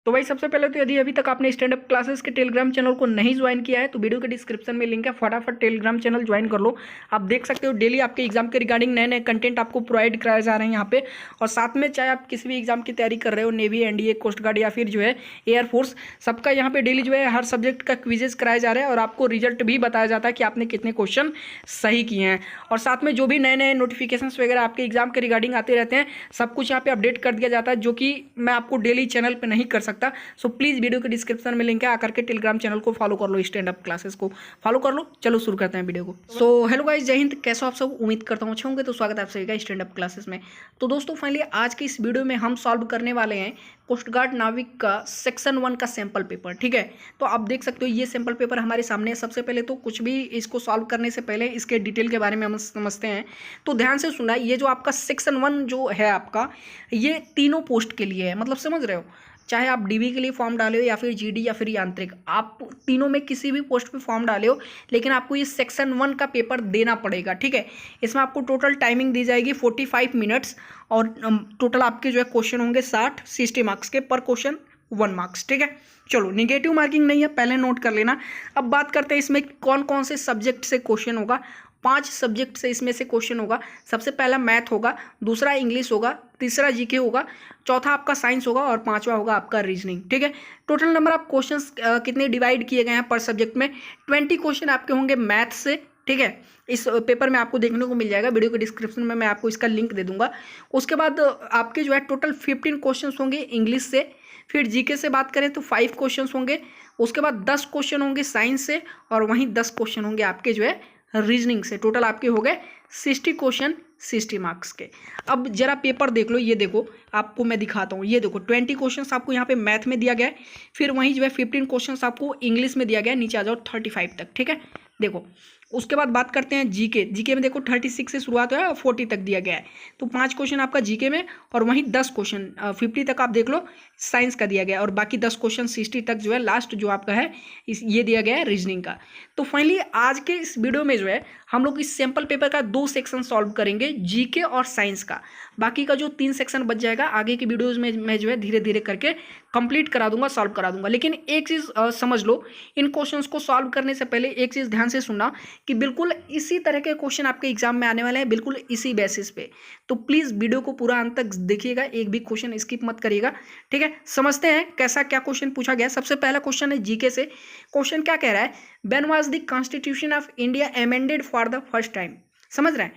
तो भाई सबसे पहले तो यदि अभी तक आपने स्टैंड अप क्लासेस के टेलीग्राम चैनल को नहीं ज्वाइन किया है तो वीडियो के डिस्क्रिप्शन में लिंक है, फटाफट टेलीग्राम चैनल ज्वाइन कर लो। आप देख सकते हो डेली आपके एग्जाम के रिगार्डिंग नए नए कंटेंट आपको प्रोवाइड कराए जा रहे हैं यहाँ पे। और साथ में चाहे आप किसी भी एग्जाम की तैयारी कर रहे हो, नेवी, एनडीए, कोस्ट गार्ड या फिर जो है एयरफोर्स, सबका यहाँ पे डेली जो है हर सब्जेक्ट का क्विजेस कराए जा रहे हैं और आपको रिजल्ट भी बताया जाता है कि आपने कितने क्वेश्चन सही किए हैं। और साथ में जो भी नए नए नोटिफिकेशन वगैरह आपके एग्जाम के रिगार्डिंग आते रहते हैं, सब कुछ यहाँ पे अपडेट कर दिया जाता है, जो कि मैं आपको डेली चैनल पर नहीं कर सकता। सो प्लीज़ वीडियो के डिस्क्रिप्शन में लिंक है, आकर के टेलीग्राम चैनल को फॉलो कर लो, स्टैंड अप क्लासेस को फॉलो कर लो। चलो शुरू करते हैं वीडियो को। सो हेलो गाइस, जय हिंद, कैसे हो आप सब? उम्मीद करता हूँ अच्छे होंगे। तो स्वागत है आप सभी का स्टैंड अप क्लासेस में। तो दोस्तों फाइनली आज के इस वीडियो में हम सॉल्व करने वाले हैं कोस्ट गार्ड नाविक का सेक्शन 1 का सैंपल पेपर। ठीक है, तो आप देख सकते हो ये सैंपल पेपर हमारे सामने है। सबसे पहले तो कुछ भी इसको सॉल्व करने से पहले इसके डिटेल के बारे में हम समझते हैं। तो ध्यान से सुना, ये जो आपका सेक्शन 1 जो है आपका, ये तीनों पोस्ट के लिए है। मतलब समझ रहे हो, चाहे आप डीबी के लिए फॉर्म डाले हो या फिर जीडी या फिर यांत्रिक, आप तीनों में किसी भी पोस्ट पे फॉर्म डाले हो, लेकिन आपको ये सेक्शन 1 का पेपर देना पड़ेगा। ठीक है, इसमें आपको टोटल टाइमिंग दी जाएगी 45 मिनट्स और टोटल आपके जो है क्वेश्चन होंगे 60 मार्क्स के, पर क्वेश्चन 1 मार्क्स। ठीक है, चलो निगेटिव मार्किंग नहीं है, पहले नोट कर लेना। अब बात करते हैं इसमें कौन कौन से सब्जेक्ट से क्वेश्चन होगा। 5 सब्जेक्ट से इसमें से क्वेश्चन होगा। सबसे पहला मैथ होगा, दूसरा इंग्लिश होगा, तीसरा जीके होगा, चौथा आपका साइंस होगा और पांचवा होगा आपका रीजनिंग। ठीक है, टोटल नंबर ऑफ क्वेश्चंस कितने डिवाइड किए गए हैं पर सब्जेक्ट में? 20 क्वेश्चन आपके होंगे मैथ से। ठीक है, इस पेपर में आपको देखने को मिल जाएगा, वीडियो के डिस्क्रिप्शन में मैं आपको इसका लिंक दे दूंगा। उसके बाद आपके जो है टोटल 15 क्वेश्चन होंगे इंग्लिश से। फिर जीके से बात करें तो 5 क्वेश्चन होंगे। उसके बाद 10 क्वेश्चन होंगे साइंस से और वहीं 10 क्वेश्चन होंगे आपके जो है रीजनिंग से। टोटल आपके हो गए 60 क्वेश्चन 60 मार्क्स के। अब जरा पेपर देख लो, ये देखो आपको मैं दिखाता हूँ। ये देखो 20 क्वेश्चंस आपको यहाँ पे मैथ में दिया गया है, फिर वहीं जो है 15 क्वेश्चंस आपको इंग्लिश में दिया गया है। नीचे आ जाओ 35 तक। ठीक है, देखो उसके बाद बात करते हैं जीके। जीके में देखो 36 से शुरुआत है और 40 तक दिया गया है। तो 5 क्वेश्चन आपका जीके में और वहीं 10 क्वेश्चन 50 तक आप देख लो साइंस का दिया गया है और बाकी 10 क्वेश्चन 60 तक जो है लास्ट जो आपका है ये दिया गया है रीजनिंग का। तो फाइनली आज के इस वीडियो में जो है हम लोग इस सैंपल पेपर का 2 सेक्शन सॉल्व करेंगे, जीके और साइंस का। बाकी का जो 3 सेक्शन बच जाएगा आगे की वीडियोज़ में मैं जो है धीरे धीरे करके कंप्लीट करा दूंगा, सॉल्व करा दूंगा। लेकिन एक चीज़ समझ लो, इन क्वेश्चंस को सॉल्व करने से पहले एक चीज़ ध्यान से सुनना कि बिल्कुल इसी तरह के क्वेश्चन आपके एग्जाम में आने वाले हैं, बिल्कुल इसी बेसिस पे। तो प्लीज़ वीडियो को पूरा अंत तक देखिएगा, एक भी क्वेश्चन स्किप मत करिएगा। ठीक है, समझते हैं कैसा क्या क्वेश्चन पूछा गया। सबसे पहला क्वेश्चन है जीके से। क्वेश्चन क्या कह रहा है? When was the constitution of India amended for the first time? समझ रहे हैं,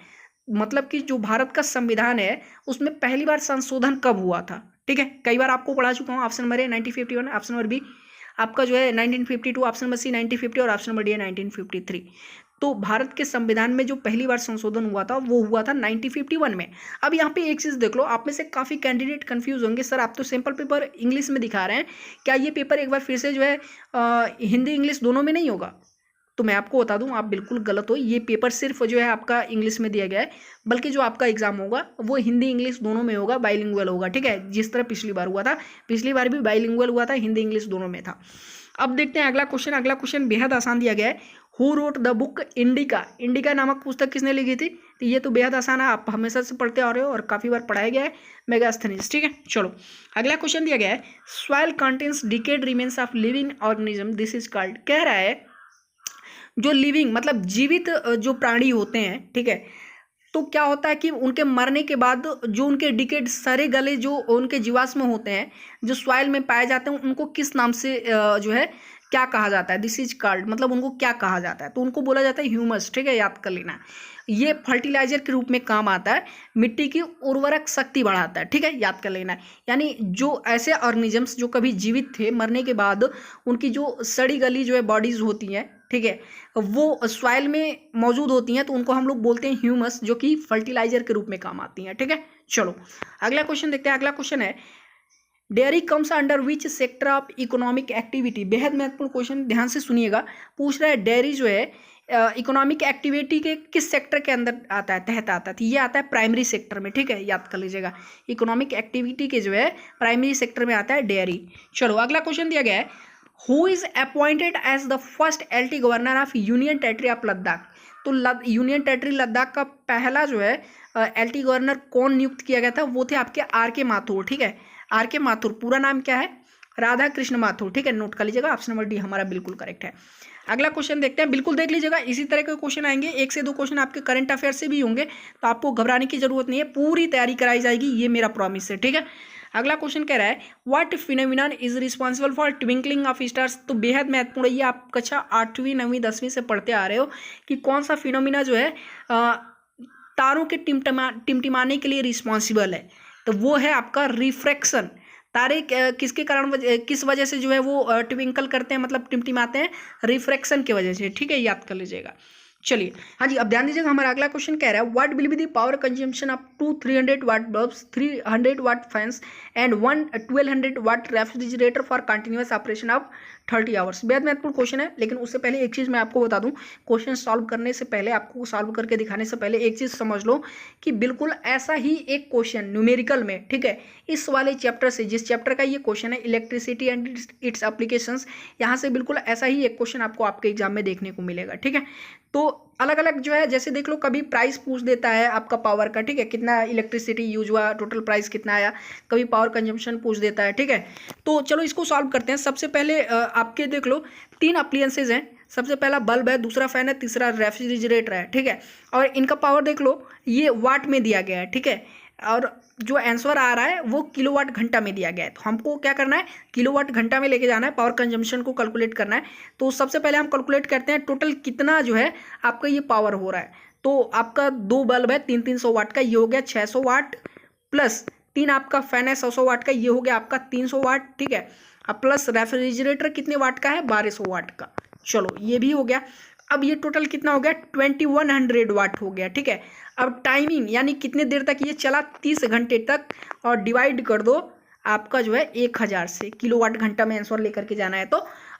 मतलब कि जो भारत का संविधान है उसमें पहली बार संशोधन कब हुआ था। ठीक है, कई बार आपको पढ़ा चुका हूँ। Option number A 1951, option number B आपका जो है 1952, ऑप्शन नंबर सी 1950 और ऑप्शन नंबर डी है 1953। तो भारत के संविधान में जो पहली बार संशोधन हुआ था वो हुआ था 1951 में। अब यहाँ पे एक चीज़ देख लो, आप में से काफ़ी कैंडिडेट कंफ्यूज होंगे, सर आप तो सैंपल पेपर इंग्लिश में दिखा रहे हैं, क्या ये पेपर एक बार फिर से जो है हिंदी इंग्लिश दोनों में नहीं होगा? तो मैं आपको बता दूं, आप बिल्कुल गलत हो। ये पेपर सिर्फ जो है आपका इंग्लिश में दिया गया है, बल्कि जो आपका एग्जाम होगा वो हिंदी इंग्लिश दोनों में होगा, बाइलिंगुअल होगा। ठीक है, जिस तरह पिछली बार हुआ था, पिछली बार भी बाइलिंगुअल हुआ था, हिंदी इंग्लिश दोनों में था। अब देखते हैं अगला क्वेश्चन। अगला क्वेश्चन बेहद आसान दिया गया है। Who wrote the book indica? Indica नामक पुस्तक किसने लिखी थी? तो ये तो बेहद आसान है, आप हमेशा से पढ़ते आ रहे हो और काफ़ी बार पढ़ाया गया है, मेगास्थनीज। ठीक है, चलो अगला क्वेश्चन दिया गया है। Soil contains decade remains of living organism, this is called. कह रहा है जो लिविंग मतलब जीवित जो प्राणी होते हैं, ठीक है, तो क्या होता है कि उनके मरने के बाद जो उनके डिकेड सड़े गले जो उनके जीवाश्म होते हैं जो सॉइल में पाए जाते हैं, उनको किस नाम से जो है क्या कहा जाता है? दिस इज कॉल्ड, मतलब उनको क्या कहा जाता है? तो उनको बोला जाता है ह्यूमस। ठीक है, याद कर लेना। ये फर्टिलाइजर के रूप में काम आता है, मिट्टी की उर्वरक शक्ति बढ़ाता है। ठीक है, याद कर लेना। यानी जो ऐसे ऑर्गेनिजम्स जो कभी जीवित थे, मरने के बाद उनकी जो सड़ी गली जो है बॉडीज होती हैं, ठीक है, वो सॉइल में मौजूद होती हैं, तो उनको हम लोग बोलते हैं ह्यूमस, जो कि फर्टिलाइजर के रूप में काम आती हैं। ठीक है, चलो अगला क्वेश्चन देखते हैं। अगला क्वेश्चन है dairy comes under which sector of economic activity? बेहद महत्वपूर्ण क्वेश्चन, ध्यान से सुनिएगा। पूछ रहा है डेयरी जो है इकोनॉमिक एक्टिविटी के किस सेक्टर के अंदर आता है, तहत आता है? तो ये आता है प्राइमरी सेक्टर में। ठीक है, याद कर लीजिएगा, इकोनॉमिक एक्टिविटी के जो है प्राइमरी सेक्टर में आता है डेयरी। चलो अगला क्वेश्चन दिया गया है। Who is appointed as the first LT governor of union territory of Ladakh? तो यूनियन टेरिटरी लद्दाख का पहला जो है एलटी गवर्नर कौन नियुक्त किया गया था? वो थे आपके आर के माथुर। ठीक है, आर के माथुर। पूरा नाम क्या है? राधा कृष्ण माथुर, ठीक है, नोट कर लीजिएगा, ऑप्शन नंबर डी हमारा बिल्कुल करेक्ट है। अगला क्वेश्चन देखते हैं, बिल्कुल देख लीजिएगा, इसी तरह के क्वेश्चन आएंगे, 1 से 2 क्वेश्चन आपके करंट अफेयर से भी होंगे, तो आपको घबराने की जरूरत नहीं है, पूरी तैयारी कराई जाएगी, ये मेरा प्रॉमिस है, ठीक है। अगला क्वेश्चन कह रहा है what phenomenon is responsible for twinkling of stars. तो बेहद महत्वपूर्ण है, ये आप कक्षा 8वीं 9वीं 10वीं से पढ़ते आ रहे हो कि कौन सा फिनोमिना जो है तारों के टिमटिमाने के लिए रिस्पॉन्सिबल है, तो वो है आपका रिफ्रैक्शन। तारे किसके कारण किस वजह से जो है वो ट्विंकल करते हैं, मतलब टिमटिमाते हैं, रिफ्रैक्शन की वजह से, ठीक है, याद कर लीजिएगा। चलिए, हाँ जी, अब ध्यान दीजिएगा, हमारा अगला क्वेश्चन कह रहा है what will be the power consumption of 2 300 watt bulbs, 300 watt fans and 1 1200 watt refrigerator for continuous operation of 30 hours. बेहद महत्वपूर्ण क्वेश्चन है, लेकिन उससे पहले एक चीज़ मैं आपको बता दूं, क्वेश्चन सॉल्व करने से पहले, आपको सॉल्व करके दिखाने से पहले एक चीज़ समझ लो कि बिल्कुल ऐसा ही एक क्वेश्चन न्यूमेरिकल में, ठीक है, इस वाले चैप्टर से, जिस चैप्टर का ये क्वेश्चन है इलेक्ट्रिसिटी एंड इट्स एप्लीकेशंस, यहाँ से बिल्कुल ऐसा ही एक क्वेश्चन आपको आपके एग्जाम में देखने को मिलेगा, ठीक है। तो अलग अलग जो है, जैसे देख लो, कभी प्राइस पूछ देता है आपका पावर का, ठीक है, कितना इलेक्ट्रिसिटी यूज हुआ, टोटल प्राइस कितना आया, कभी पावर कंजम्पशन पूछ देता है, ठीक है। तो चलो इसको सॉल्व करते हैं। सबसे पहले आपके देख लो 3 अप्लायंसेज हैं, सबसे पहला बल्ब है, दूसरा फैन है, तीसरा रेफ्रिजरेटर है, ठीक है, और इनका पावर देख लो, ये वाट में दिया गया है, ठीक है, और जो आंसर आ रहा है वो किलोवाट घंटा में दिया गया है, तो हमको क्या करना है, किलोवाट घंटा में लेके जाना है, पावर कंजम्पशन को कैलकुलेट करना है। तो सबसे पहले हम कैलकुलेट करते हैं टोटल कितना जो है आपका ये पावर हो रहा है। तो आपका 2 बल्ब है 300 वाट का, ये हो गया 600 वाट, प्लस 3 आपका फैन है 100 वाट का, ये हो गया आपका 300 वाट, ठीक है, अब प्लस रेफ्रिजरेटर कितने वाट का है, 1200 वाट का। चलो ये भी हो गया। अब ये टोटल कितना हो गया, 2100 वाट हो गया, ठीक है। अब टाइमिंग यानी कितने देर तक ये चला, 30 घंटे तक, और डिवाइड कर दो आपका जो है 1000 से, किलोवाट घंटा में आंसर लेकर के जाना है। तो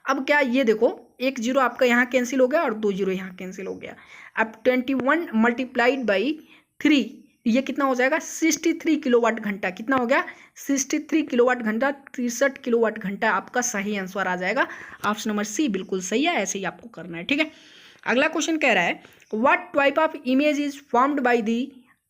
अब क्या, ये देखो 1 0 आपका यहाँ कैंसिल हो गया और 2 0 यहाँ कैंसिल हो गया। अब 21 मल्टीप्लाइड बाई 3, ये कितना हो जाएगा, 63 किलोवाट घंटा। कितना हो गया, 63 किलोवाट घंटा, 63 किलोवाट घंटा आपका सही आंसर आ जाएगा। ऑप्शन नंबर सी बिल्कुल सही है, ऐसे ही आपको करना है, ठीक है। अगला क्वेश्चन कह रहा है what type of image is formed by the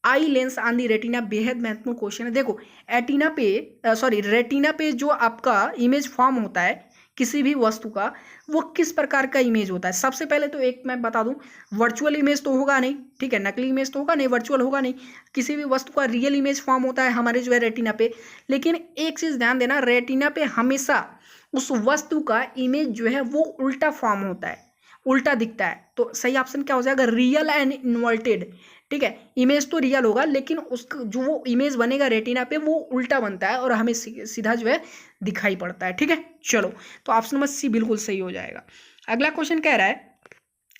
eye lens on the retina. बेहद महत्वपूर्ण क्वेश्चन है। देखो रेटिना पे जो आपका इमेज फॉर्म होता है किसी भी वस्तु का, वो किस प्रकार का इमेज होता है। सबसे पहले तो एक मैं बता दूं, वर्चुअल इमेज तो होगा नहीं, ठीक है, नकली इमेज तो होगा नहीं, वर्चुअल होगा नहीं, किसी भी वस्तु का रियल इमेज फॉर्म होता है हमारे जो है रेटिना पे। लेकिन एक चीज़ ध्यान देना, रेटिना पे हमेशा उस वस्तु का इमेज जो है वो उल्टा फॉर्म होता है, उल्टा दिखता है। तो सही ऑप्शन क्या हो जाएगा, रियल एंड इन्वर्टेड, ठीक है। इमेज तो रियल होगा, लेकिन उसका जो वो इमेज बनेगा रेटिना पे वो उल्टा बनता है और हमें सीधा जो है दिखाई पड़ता है, ठीक है। चलो, तो ऑप्शन नंबर सी बिल्कुल सही हो जाएगा। अगला क्वेश्चन कह रहा है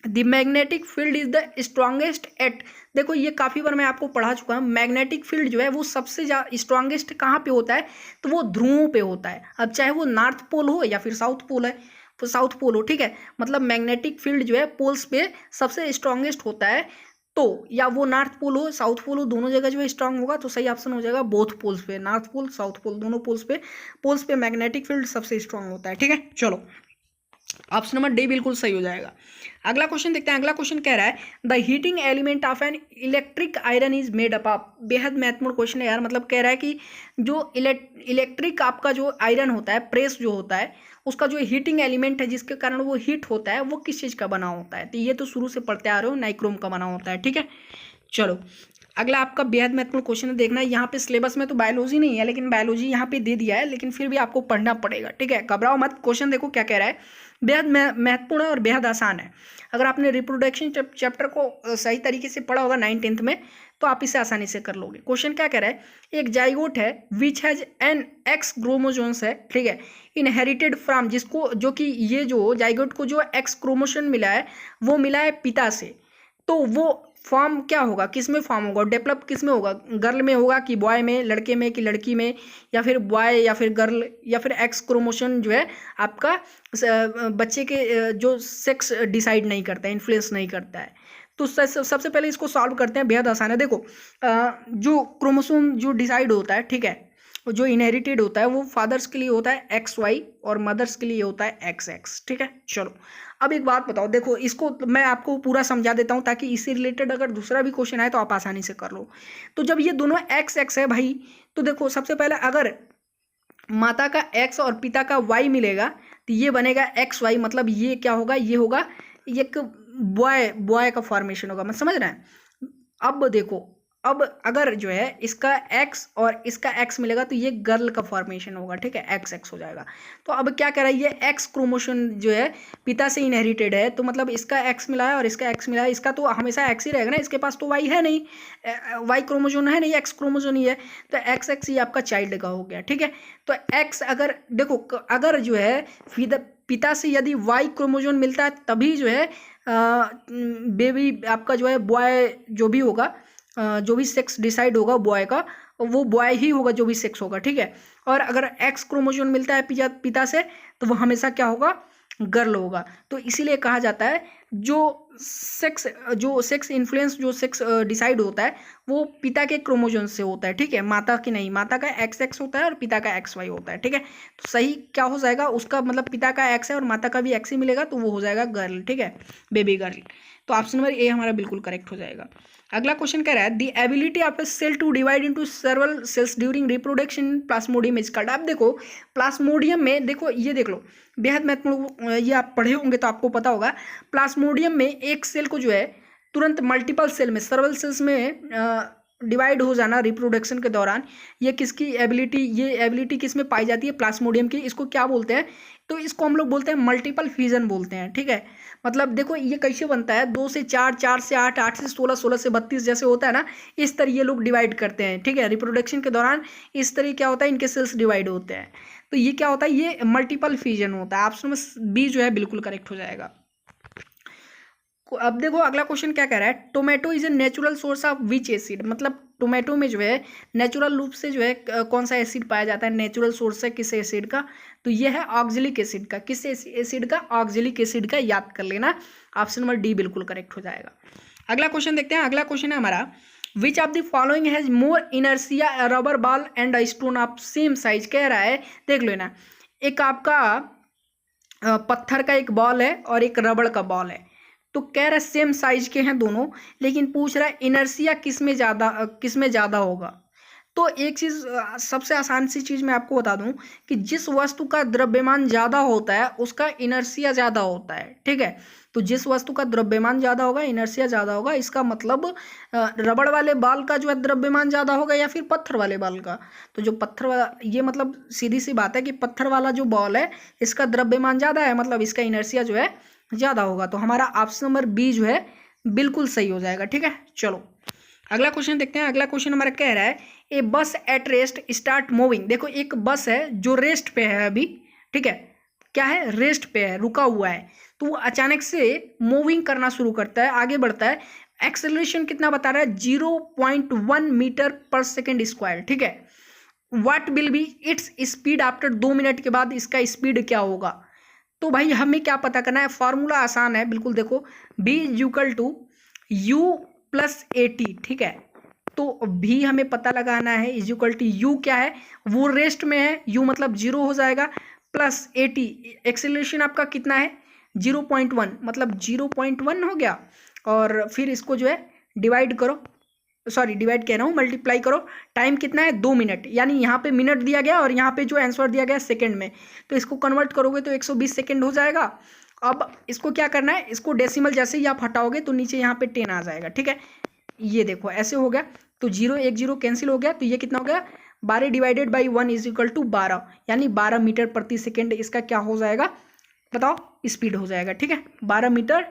the magnetic field is the strongest at. देखो ये काफ़ी बार मैं आपको पढ़ा चुका हूँ, मैग्नेटिक फील्ड जो है वो सबसे ज़्यादा स्ट्रॉन्गेस्ट कहाँ पे होता है, तो वो ध्रुवों पे होता है। अब चाहे वो नॉर्थ पोल हो या फिर साउथ पोल है, तो साउथ पोल हो, ठीक है, मतलब मैग्नेटिक फील्ड जो है पोल्स पे सबसे स्ट्रॉन्गेस्ट होता है। तो या वो नॉर्थ पोल हो साउथ पोल हो, दोनों जगह जो है स्ट्रांग होगा। तो सही ऑप्शन हो जाएगा बोथ पोल्स पे, नॉर्थ पोल साउथ पोल, दोनों पोल्स पे मैग्नेटिक फील्ड सबसे स्ट्रांग होता है, ठीक है। चलो, ऑप्शन नंबर डी बिल्कुल सही हो जाएगा। अगला क्वेश्चन देखते हैं। अगला क्वेश्चन कह रहा है the heating element of an electric iron is made up of. बेहद महत्वपूर्ण क्वेश्चन है यार, मतलब कह रहा है कि जो इलेक्ट्रिक आपका जो आयरन होता है, प्रेस जो होता है, उसका जो हीटिंग एलिमेंट है जिसके कारण वो हीट होता है, वो किस चीज़ का बना होता है। तो ये तो शुरू से पढ़ते आ रहे हो, नाइक्रोम का बना होता है, ठीक है। चलो, अगला आपका बेहद महत्वपूर्ण क्वेश्चन है, देखना है। यहाँ पे सिलेबस में तो बायोलॉजी नहीं है, लेकिन बायोलॉजी यहाँ पे दे दिया है, लेकिन फिर भी आपको पढ़ना पड़ेगा, ठीक है, घबराओ मत। क्वेश्चन देखो क्या कह रहा है, बेहद महत्वपूर्ण है और बेहद आसान है। अगर आपने रिप्रोडक्शन चैप्टर को सही तरीके से पढ़ा होगा 9th 10th में, तो आप इसे आसानी से कर लोगे। क्वेश्चन क्या कह रहा है, एक जाइगोट है which has an x chromosomes है, ठीक है, इनहेरिटेड फ्रॉम, जिसको जो कि ये जो जाइगोट को जो एक्स क्रोमोसोम मिला है वो मिला है पिता से। तो वो फॉर्म क्या होगा, किस में फॉर्म होगा, डेवलप किस में होगा, गर्ल में होगा कि बॉय में, लड़के में कि लड़की में, या फिर बॉय या फिर गर्ल, या फिर एक्स क्रोमोसोम जो है आपका बच्चे के जो सेक्स डिसाइड नहीं करता है, इन्फ्लुएंस नहीं करता है। तो सबसे पहले इसको सॉल्व करते हैं, बेहद आसान है। देखो जो क्रोमोसोम जो डिसाइड होता है, ठीक है, जो इनहेरिटेड होता है वो फादर्स के लिए होता है XY और मदर्स के लिए होता है XX, ठीक है। चलो, अब एक बात बताओ, देखो इसको मैं आपको पूरा समझा देता हूँ ताकि इससे रिलेटेड अगर दूसरा भी क्वेश्चन आए तो आप आसानी से कर लो। तो जब ये दोनों XX है भाई, तो देखो सबसे पहले अगर माता का एक्स और पिता का वाई मिलेगा तो ये बनेगा एक्स वाई, मतलब ये क्या होगा, ये होगा एक बॉय का फॉर्मेशन होगा, मैं समझ रहे हैं। अब देखो, अब अगर जो है इसका एक्स और इसका एक्स मिलेगा तो ये गर्ल का फॉर्मेशन होगा, ठीक है, एक्स एक्स हो जाएगा। तो अब क्या कह रहा है, ये एक्स क्रोमोसोम जो है पिता से इनहेरिटेड है, तो मतलब इसका एक्स मिला है और इसका एक्स मिला है, इसका तो हमेशा एक्स ही रहेगा ना, इसके पास तो वाई है नहीं, वाई क्रोमोसोम है नहीं, एक्स क्रोमोसोम ही है, तो एक्स एक्स ही आपका चाइल्ड का हो गया, ठीक है। तो एक्स अगर देखो, अगर जो है पिता से यदि वाई क्रोमोसोम मिलता है तभी जो है बेबी आपका जो है बॉय जो भी होगा, जो भी सेक्स डिसाइड होगा बॉय का, वो बॉय ही होगा जो भी सेक्स होगा, ठीक है। और अगर एक्स क्रोमोसोम मिलता है पिता से तो वो हमेशा क्या होगा, गर्ल होगा। तो इसीलिए कहा जाता है जो सेक्स इन्फ्लुएंस, जो सेक्स डिसाइड होता है वो पिता के क्रोमोसोम से होता है, ठीक है, माता की नहीं। माता का एक्स एक्स होता है और पिता का एक्स वाई होता है, ठीक है। तो सही क्या हो जाएगा उसका, मतलब पिता का एक्स है और माता का भी एक्स ही मिलेगा तो वो हो जाएगा गर्ल, ठीक है, बेबी गर्ल। तो ऑप्शन नंबर ए हमारा बिल्कुल करेक्ट हो जाएगा। अगला क्वेश्चन कह रहा है the ability of a cell to divide into several cells during reproduction plasmodium is called. आप देखो प्लाज्मोडियम में, देखो ये देख लो, बेहद महत्वपूर्ण, ये आप पढ़े होंगे तो आपको पता होगा। प्लाज्मोडियम में एक सेल को जो है तुरंत मल्टीपल सेल में, सर्वल सेल्स में डिवाइड हो जाना रिप्रोडक्शन के दौरान, ये किसकी एबिलिटी, ये एबिलिटी किस में पाई जाती है, प्लाज्मोडियम की। इसको क्या बोलते हैं, तो इसको हम लोग बोलते हैं मल्टीपल फ्यूजन बोलते हैं, ठीक है। मतलब देखो ये कैसे बनता है, 2 से 4, 4 से 8, 8 से 16, 16 से 32 जैसे होता है ना, इस तरह ये लोग डिवाइड करते हैं, ठीक है। रिप्रोडक्शन के दौरान इस तरह क्या होता है, इनके सेल्स डिवाइड होते हैं, तो ये क्या होता है, ये मल्टीपल फ्यूजन होता है। ऑप्शन में बी जो है बिल्कुल करेक्ट हो जाएगा। अब देखो अगला क्वेश्चन क्या कह रहा है, tomato is a natural source of which acid. मतलब टोमेटो में जो है नेचुरल रूप से जो है कौन सा एसिड पाया जाता है, नेचुरल सोर्स है किस एसिड का, तो ये है ऑक्जेलिक एसिड का। किस एसिड का, ऑक्जेलिक एसिड का, याद कर लेना। ऑप्शन नंबर डी बिल्कुल करेक्ट हो जाएगा। अगला क्वेश्चन देखते हैं। अगला क्वेश्चन है हमारा, which of the following has more inertia, rubber ball and a stone of same size. कह रहा है, देख लो ना, एक आपका पत्थर का एक बॉल है और एक रबड़ का बॉल है, तो कह रहा है सेम साइज के हैं दोनों, लेकिन पूछ रहा है इनर्सिया किस में ज़्यादा होगा। तो एक चीज़, सबसे आसान सी चीज़ मैं आपको बता दूं कि जिस वस्तु का द्रव्यमान ज़्यादा होता है उसका इनर्सिया ज़्यादा होता है, ठीक है। तो जिस वस्तु का द्रव्यमान ज़्यादा होगा इनर्सिया ज़्यादा होगा, इसका मतलब रबड़ वाले बाल का जो है द्रव्यमान ज़्यादा होगा या फिर पत्थर वाले बाल का। तो जो पत्थर वाला, ये मतलब सीधी सी बात है कि पत्थर वाला जो बॉल है इसका द्रव्यमान ज़्यादा है, मतलब इसका इनर्सिया जो है ज़्यादा होगा। तो हमारा ऑप्शन नंबर बी जो है बिल्कुल सही हो जाएगा, ठीक है। चलो अगला क्वेश्चन देखते हैं। अगला क्वेश्चन हमारा कह रहा है, ए बस एट रेस्ट स्टार्ट मूविंग। देखो एक बस है जो रेस्ट पे है अभी, ठीक है, क्या है, रेस्ट पे है, रुका हुआ है, तो वो अचानक से मूविंग करना शुरू करता है, आगे बढ़ता है। एक्सेलरेशन कितना बता रहा है, 0.1 मीटर पर सेकेंड स्क्वायर, ठीक है। What will B its speed after 2 minute के बाद इसका स्पीड क्या होगा। तो भाई हमें क्या पता करना है, फॉर्मूला आसान है बिल्कुल। देखो b equal to u plus a t, ठीक है। तो भी हमें पता लगाना है, इज इक्वल टू यू क्या है, वो रेस्ट में है, यू मतलब 0 हो जाएगा, प्लस ए टी, एक्सेलरेशन आपका कितना है 0.1, मतलब 0.1 हो गया। और फिर इसको जो है डिवाइड करो, सॉरी डिवाइड कह रहा हूँ, मल्टीप्लाई करो। टाइम कितना है 2 मिनट, यानी यहाँ पे मिनट दिया गया और यहाँ पे जो आंसर दिया गया सेकंड में, तो इसको कन्वर्ट करोगे तो 120 सेकंड हो जाएगा। अब इसको क्या करना है, इसको डेसिमल जैसे ही आप हटाओगे तो नीचे यहाँ पे 10 आ जाएगा, ठीक है। ये देखो ऐसे हो गया, तो 0 1 0 कैंसिल हो गया, तो ये कितना हो गया 12 divided by 1 is equal to 12, यानी 12 मीटर प्रति सेकेंड इसका क्या हो जाएगा, बताओ, स्पीड हो जाएगा, ठीक है, 12 मीटर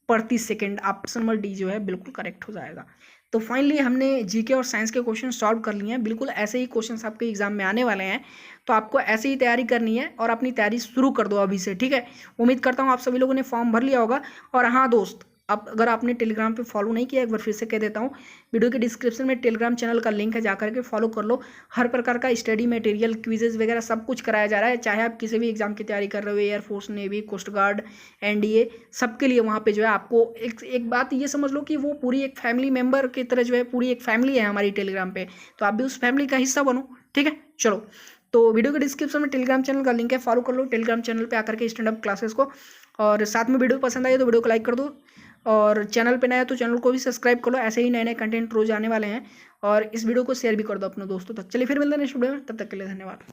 प्रति सेकेंड। ऑप्शन नंबर डी जो है बिल्कुल करेक्ट हो जाएगा। तो फाइनली हमने जीके और साइंस के क्वेश्चन सॉल्व कर लिए हैं। बिल्कुल ऐसे ही क्वेश्चंस आपके एग्जाम में आने वाले हैं, तो आपको ऐसे ही तैयारी करनी है और अपनी तैयारी शुरू कर दो अभी से, ठीक है। उम्मीद करता हूँ आप सभी लोगों ने फॉर्म भर लिया होगा। और हाँ दोस्त, अब अगर आपने टेलीग्राम पे फॉलो नहीं किया, एक बार फिर से कह देता हूँ, वीडियो के डिस्क्रिप्शन में टेलीग्राम चैनल का लिंक है, जाकर के फॉलो कर लो। हर प्रकार का स्टडी मटेरियल, क्विजेज वगैरह सब कुछ कराया जा रहा है, चाहे आप किसी भी एग्जाम की तैयारी कर रहे हो, air force, navy, coast guard, NDA, सबके लिए वहाँ पे जो है आपको एक बात ये समझ लो कि वो पूरी एक फैमिली मेम्बर की तरह जो है, पूरी एक फैमिली है हमारी टेलीग्राम पे, तो आप भी उस फैमिली का हिस्सा बनो, ठीक है। चलो, तो वीडियो के डिस्क्रिप्शन में टेलीग्राम चैनल का लिंक है, फॉलो कर लो टेलीग्राम चैनल पे आकर के स्टैंड अप क्लासेस को। और साथ में वीडियो पसंद आई तो वीडियो को लाइक कर दो, और चैनल पे नया तो चैनल को भी सब्सक्राइब कर लो, ऐसे ही नए नए कंटेंट रोज आने वाले हैं। और इस वीडियो को शेयर भी कर दो अपने दोस्तों तक। चलिए फिर मिलते हैं नेक्स्ट वीडियो में, तब तक के लिए धन्यवाद।